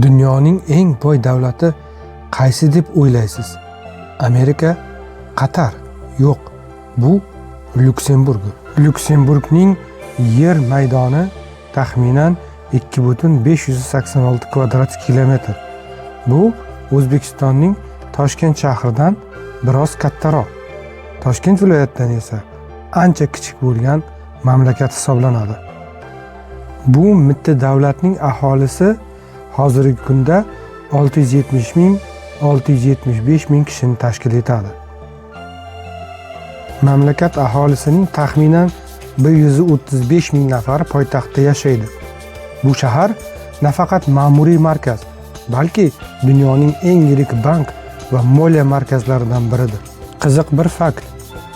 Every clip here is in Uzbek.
Dunyoning eng boy davlati qaysi deb o'ylaysiz? Amerika, Qatar? Yo'q, bu Lyuksemburg. Lyuksemburgning yer maydoni taxminan 2,586 kvadrat kilometr. Bu O'zbekistonning Toshkent shahridan biroz kattaroq. Toshkent viloyatidan esa ancha kichik bo'lgan mamlakat hisoblanadi. Bu mitti davlatning aholisi hozirgi kunda 670 ming 675 ming kishini tashkil etadi. Mamlakat aholisining taxminan 135 ming nafari poytaxtda yashaydi. Bu shahar nafaqat ma'muriy markaz, balki dunyoning eng yirik bank va moliya markazlaridan biridir. Qiziq bir fakt: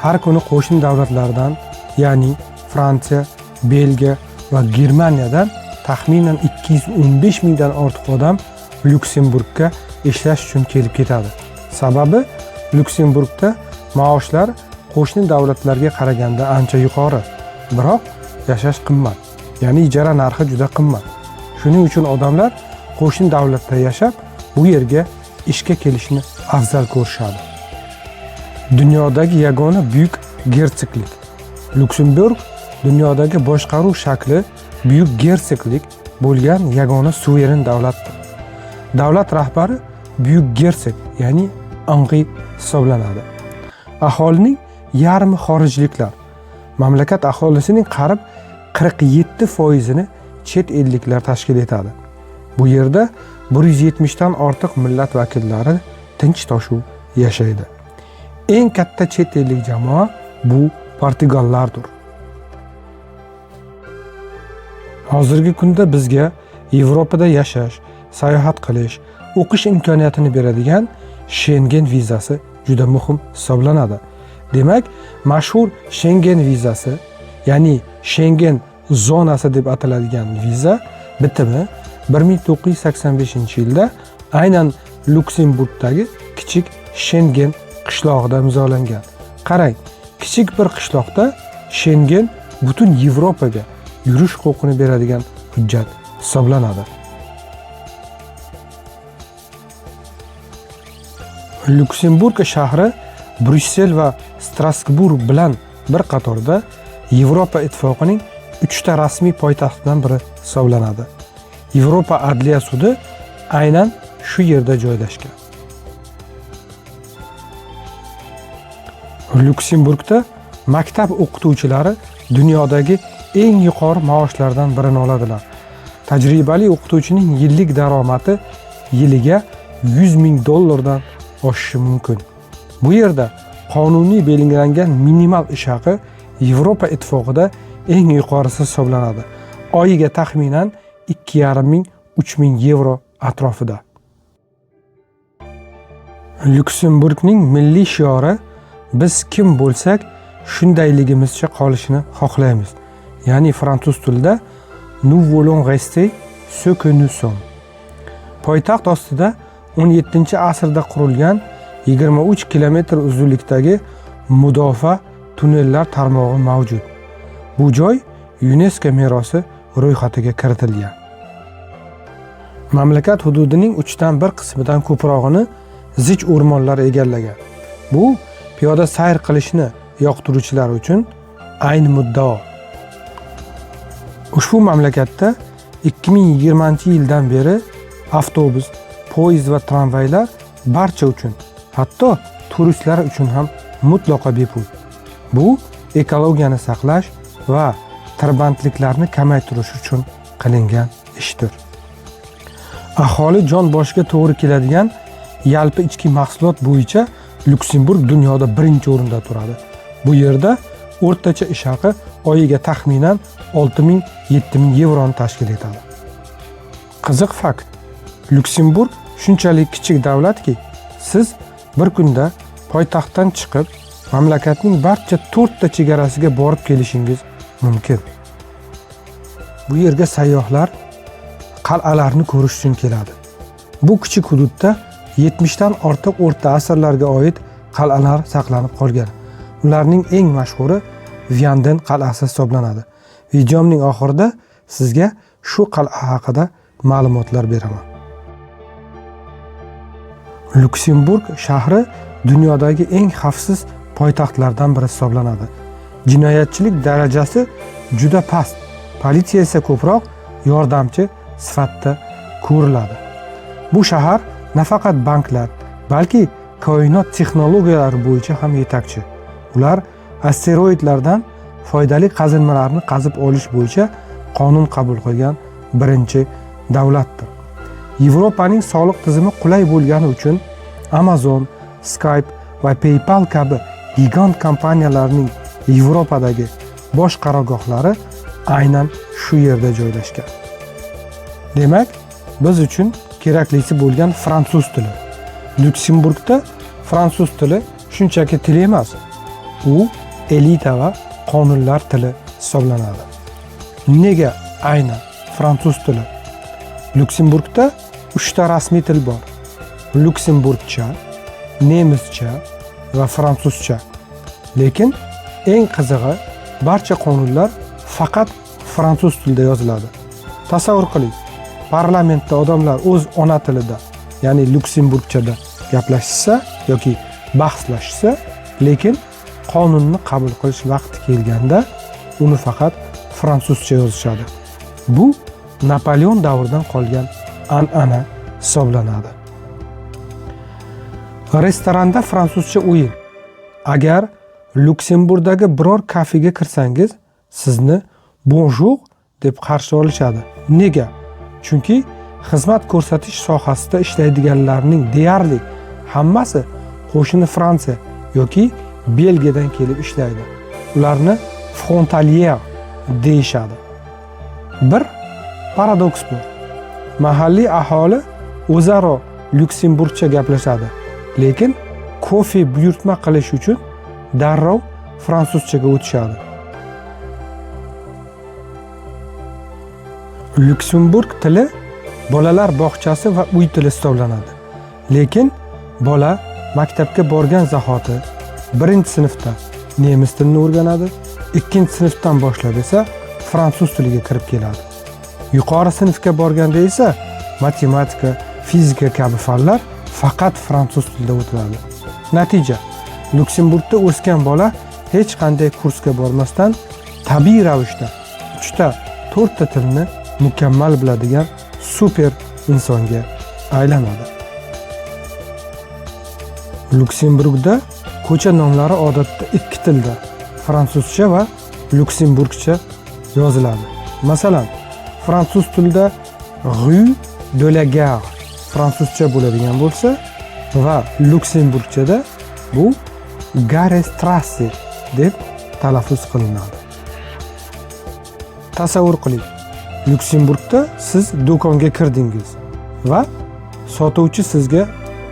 har kuni qo'shni davlatlardan, ya'ni Fransiya, Belgiya va Germaniyadan taxminan 215 mingdan ortiq odam Lyuksemburgga ishlash uchun kelib ketadi. Sababi Lyuksemburgda maoshlar qo'shni davlatlarga qaraganda ancha yuqori, biroq yashash qimmat, ya'ni ijara narxi juda qimmat. Shuning uchun odamlar qo'shni davlatda yashab, bu yerga ishga kelishni afzal ko'rishadi. Dunyodagi yagona buyuk gersoglik. Lyuksemburg dunyodagi boshqaruv shakli buyuk gersoglik bo'lgan yagona suveren davlatdir. Davlat rahbari buyuk gersog, ya'ni Anri hisoblanadi. Aholining yarmi xorijliklar. Mamlakat aholisining qarib 47% chet elliklar tashkil etadi. Bu yerda 170 dan ortiq millat vakillari tinch toshuv yashaydi. Eng katta chet ellik jamoa bu Portugallardir. Hozirgi kunda bizga Yevropada yashash, sayohat qilish, o'qish imkoniyatini beradigan Schengen vizasi juda muhim hisoblanadi. Demak, mashhur Schengen vizasi, ya'ni Schengen zonasi deb ataladigan viza bitimi 1985-yilda aynan Lyuksemburgdagi kichik Schengen qishlog'ida imzolangan. Qarang, kichik bir qishloqda Schengen butun Yevropaga yurish huquqini beradigan hujjat hisoblanadi. Lyuksemburg shahri Bryussel va Strasburg bilan bir qatorda Yevropa ittifoqining 3 ta rasmiy poytaxtidan biri hisoblanadi. Yevropa adliya sudi aynan shu yerda joylashgan. Lyuksemburgda maktab o'qituvchilari dunyodagi eng yuqori maoshlardan birini oladilar. Tajribali o'qituvchining yillik daromadi yiliga 100 ming dollardan oshishi mumkin. Bu yerda qonuniy belgilangan minimal ish haqi Yevropa ittifoqida eng yuqorisi hisoblanadi. Oyiga taxminan 2,5 ming 3 ming yevro atrofida. Lyuksemburgning milliy shiori biz kim bo'lsak shundayligimizcha qolishini xohlaymiz. Ya'ni fransuz tilida nous voulons rester ce que nous sommes. Poytaxt ostida 17-asrda qurilgan 23 kilometr uzunlikdagi mudofaa tunnellar tarmog'i mavjud. Bu joy UNESCO merosi ro'yxatiga kiritilgan. Mamlakat hududining 3dan 1 qismidan ko'prog'ini zich o'rmonlar egallagan. Bu piyoda sayr qilishni yoqtiruvchilar uchun ayni muddao. Ushbu mamlakatda 2020-yildan beri avtobus, poyezd va tramvaylar barcha uchun, hatto turistlar uchun ham mutlaqo bepul. Bu ekologiyani saqlash va tirbandliklarni kamaytirish uchun qilingan ishdir. Aholi jon boshiga to'g'ri keladigan yalpi ichki mahsulot bo'yicha Lyuksemburg dunyoda birinchi o'rinda turadi. Bu yerda o'rtacha ish haqi oyiga taxminan 6 ming 7 ming yevroni tashkil etadi. Qiziq fakt: Lyuksemburg shunchalik kichik davlatki, siz bir kunda poytaxtdan chiqib, mamlakatning barcha 4 ta chegarasiga borib kelishingiz mumkin. Bu yerga sayyohlar qal'alarni ko'rish uchun keladi. Bu kichik hududda 70 dan ortiq o'rta asrlarga oid qal'alar saqlanib qolgan. Ularning eng mashhuri Vianden qal'asi hisoblanadi. Videomning oxirida sizga shu qal'a haqida ma'lumotlar beraman. Lyuksemburg shahri dunyodagi eng xavfsiz poytaxtlardan biri hisoblanadi. Jinoyatchilik darajasi juda past, politsiya esa ko'proq yordamchi sifatida ko'riladi. Bu shahar nafaqat banklar, balki koinot texnologiyalari bo'yicha ham yetakchi. Ular asteroidlardan foydali qazilmalarni qazib olish bo'yicha qonun qabul qilgan birinchi davlatdir. Yevropaning soliq tizimi qulay bo'lgani uchun Amazon, Skype va PayPal kabi gigant kompaniyalarning Yevropadagi bosh qarorgohlari aynan shu yerda joylashgan. Demak, biz uchun keraklisi bo'lgan fransuz tili. Lyuksemburgda fransuz tili shunchaki til emas, u elita va qonunlar tili hisoblanadi. Nega aynan fransuz tili? Lyuksemburgda 3 ta rasmiy til bor: Lyuksemburgcha, nemischa va fransuzcha. Lekin eng qizig'i, barcha qonunlar faqat fransuz tilida yoziladi. Tasavvur qiling, parlamentda odamlar o'z ona tilida, ya'ni lyuksemburgchada gaplashsa yoki bahslashsa, lekin qonunni qabul qilish vaqti kelganda uni faqat fransuzcha yozishadi. Bu Napoleon davridan qolgan an'ana hisoblanadi. Restoranda fransuzcha o'yin. Agar Lyuksemburgdagi biror kafega kirsangiz, sizni bonjour deb qarshi olishadi. Nega? Chunki xizmat ko'rsatish sohasida ishlaydiganlarning deyarli hammasi qo'shni Fransiya yoki Belgiyadan kelib ishlaydi. Ularni frontalier deyishadi. Bir paradoks bu. Mahalliy aholi o'zaro lyuksemburgcha gaplashadi, lekin kofe buyurtma qilish uchun darrov fransuzchaga o'tishadi. Lyuksemburg tili bolalar bog'chasi va uy tili hisoblanadi. Lekin bola maktabga borgan zahoti 1-sinfda nemis tilini o'rganadi, 2-sinfdan boshlab esa fransuz tiliga kirib keladi. Yuqori sinfga borganda esa matematika, fizika kabi fanlar faqat fransuz tilida o'tiladi. Natija: Lyuksemburgda o'sgan bola hech qanday kursga bormasdan tabiiy ravishda 3 ta 4 ta tilni mukammal biladigan super insonga aylanadi. Lyuksemburgda ko'cha nomlari odatda 2 tilda, fransuzcha va lyuksemburgcha yoziladi. Masalan, fransuz tilida Rue de la Gare fransuzcha bo'ladigan bo'lsa va lyuksemburgchada bu Gare Strasse deb talaffuz qilinadi. Tasavvur qiling, Lyuksemburgda siz do'konga kirdingiz va sotuvchi sizga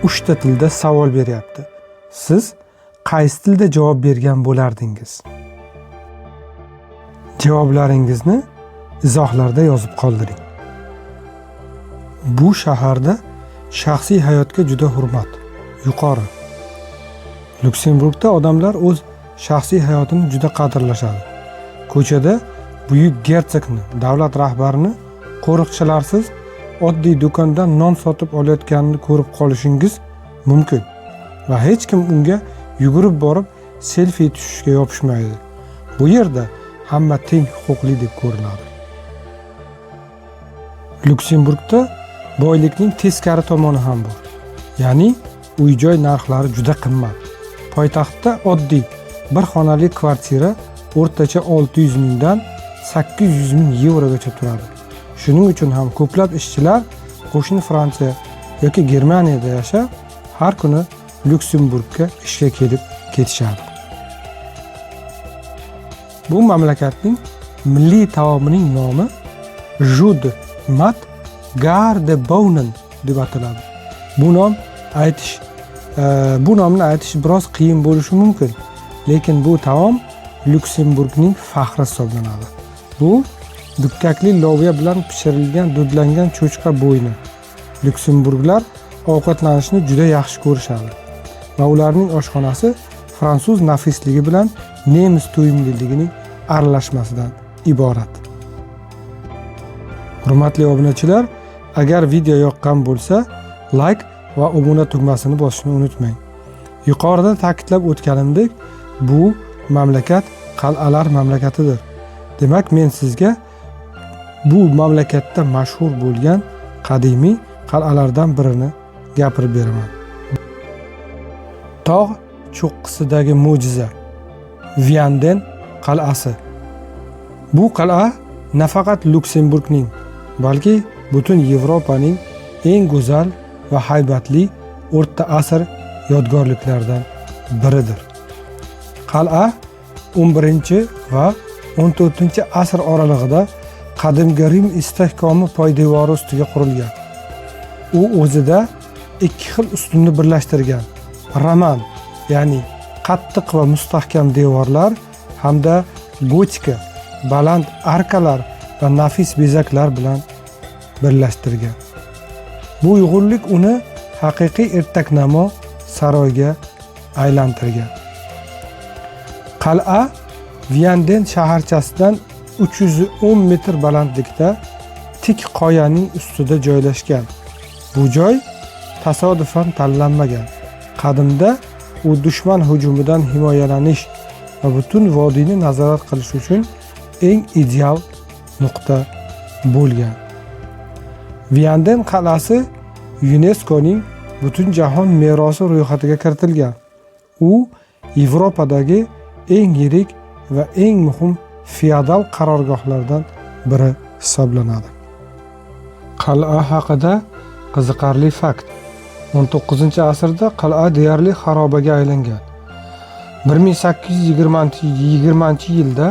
3 ta tilda savol beryapti. Siz qaysi tilda javob bergan bo'lardingiz? Javoblaringizni izohlarda yozib qoldiring. Bu shaharda shaxsiy hayotga juda hurmat yuqori. Lyuksemburgda odamlar o'z shaxsiy hayotini juda qadrlashadi. Ko'chada buyuk gersogni, davlat rahbarini qo'riqchilarsiz oddiy do'kondan non sotib olayotganini ko'rib qolishingiz mumkin va hech kim unga yugurib borib selfie tushishga yopishmaydi. Bu yerda hamma teng huquqli deb ko'riladi. Lyuksemburgda boylikning teskari tomoni ham bor. Ya'ni uy-joy narxlari juda qimmat. Poytaxtda oddiy bir xonali kvartira o'rtacha 600 mingdan 800 ming yevrogacha turadi. Shuning uchun ham ko'plab ishchilar qo'shni Fransiya yoki Germaniyada yashab, har kuni Lyuksemburgga ishga kelib ketishadi. Bu mamlakatning milliy taomining nomi Jud Mat Garde Bounen deb ataladi. Bu nomni aytish biroz qiyin bo'lishi mumkin, lekin bu taom Lyuksemburgning faxri hisoblanadi. Bu dukkakli loviya bilan pishirilgan dudlangan cho'chqa bo'yni. Lyuksemburglar ovqatlanishni juda yaxshi ko'rishadi va ularning oshxonasi fransuz nafisligi bilan nemis to'yimliligining aralashmasidan iborat. Hurmatli obunachilar, agar video yoqqan bo'lsa, like va obuna tugmasini bosishni unutmang. Yuqorida ta'kidlab o'tganimdek, bu mamlakat qal'alar mamlakatidir. Demak, men sizga bu mamlakatda mashhur bo'lgan qadimiy qal'alardan birini gapirib beraman. Tog' cho'qqisidagi mo'jiza Vianden qal'asi. Bu qal'a nafaqat Luksemburgning, balki butun Yevropaning eng go'zal va haybatli o'rta asr yodgorliklaridan biridir. Qal'a 11 va 14 asr oralig'ida qadimgi Rim istehkomi poydevori ustiga qurilgan. U o'zida ikki xil ustunni birlashtirgan: roman, ya'ni qattiq va mustahkam devorlar hamda gotika, baland arkalar va nafis bezaklar bilan birlashtirgan. Bu uyg'unlik uni haqiqiy ertaknamo saroyga aylantirgan. Qal'a Vianden shaharchasidan 310 metr balandlikda tik qoyaning ustida joylashgan. Bu joy tasodifan tanlanmagan. Qadimda u dushman hujumidan himoyalanish va butun vodiyni nazorat qilish uchun eng ideal nuqta bo'lgan. Vianden qal'asi UNESCOning butun jahon merosi ro'yxatiga kiritilgan. U Yevropadagi eng yirik va eng muhim feodal qarorgohlardan biri hisoblanadi. Qal'a haqida qiziqarli fakt. 19-asrda qal'a deyarli xarobaga aylangan. 1820-yilda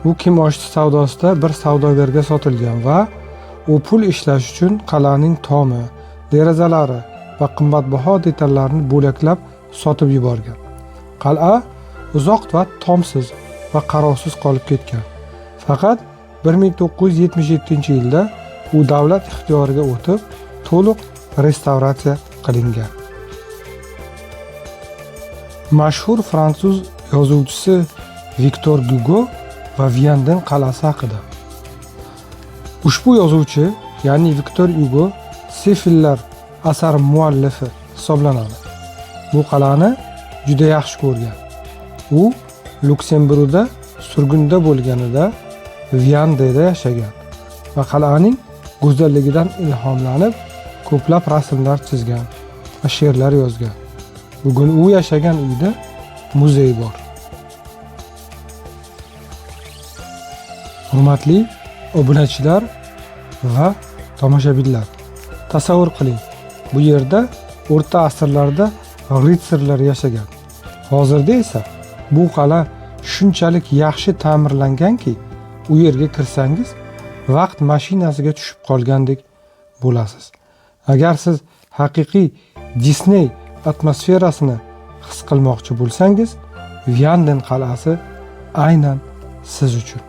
u kimoshdi savdosida bir savdogarga sotilgan va u pul ishlash uchun qal'aning tomi, derazalari va qimmatbaho detallarni bo'laklab sotib yuborgan. Qal'a uzoq vaqt tomsiz va qarovsiz qolib ketgan. Faqat 1977-yilda u davlat ixtiyoriga o'tib, to'liq restavratsiya qilingan. Mashhur fransuz yozuvchisi Victor Hugo va Vianden qal'asi haqida. Ushbu yozuvchi, ya'ni Victor Hugo, Sifillar asar muallifi hisoblanadi. Bu qal'ani juda yaxshi ko'rgan. U Luksemburgda surgunda bo'lganida Viandenda yashagan va qal'aning go'zalligidan ilhomlanib ko'plab rasmlar chizgan va she'rlar yozgan. Bugun u yashagan uyda muzey bor. Hurmatli obunachilar va tomoshabinlar, tasavvur qiling, bu yerda o'rta asrlarda ritsarlar yashagan. Hozirda esa bu qal'a shunchalik yaxshi ta'mirlanganki, u yerga kirsangiz vaqt mashinasiga tushib qolgandek bo'lasiz. Agar siz haqiqiy Disney atmosferasini his qilmoqchi bo'lsangiz, Vianden qal'asi aynan siz uchun.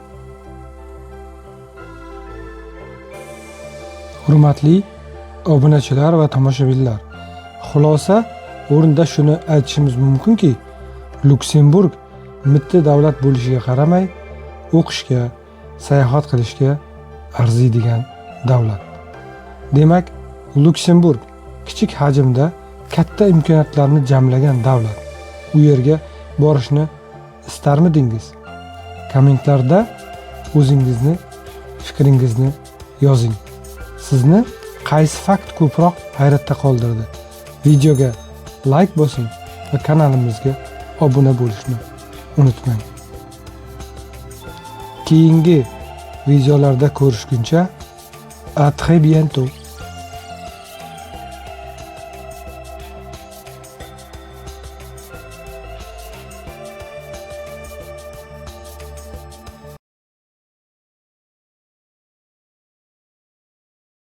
Hurmatli obunachilar va tomoshabinlar, xulosa o'rinda shuni aytishimiz mumkinki, Luksemburg mitti davlat bo'lishiga qaramay, o'qishga, sayohat qilishga arziydigan davlat. Demak, Luksemburg kichik hajmda katta imkoniyatlarni jamlagan davlat. U yerga borishni istarmidingiz? Kommentlarda o'zingizni, fikringizni yozing. Sizni qaysi fakt ko'proq hayratda qoldirdi? Videoga like bosing va kanalimizga obuna bo'lishni unutmang. Keyingi videolarda ko'rishguncha, à très bientôt.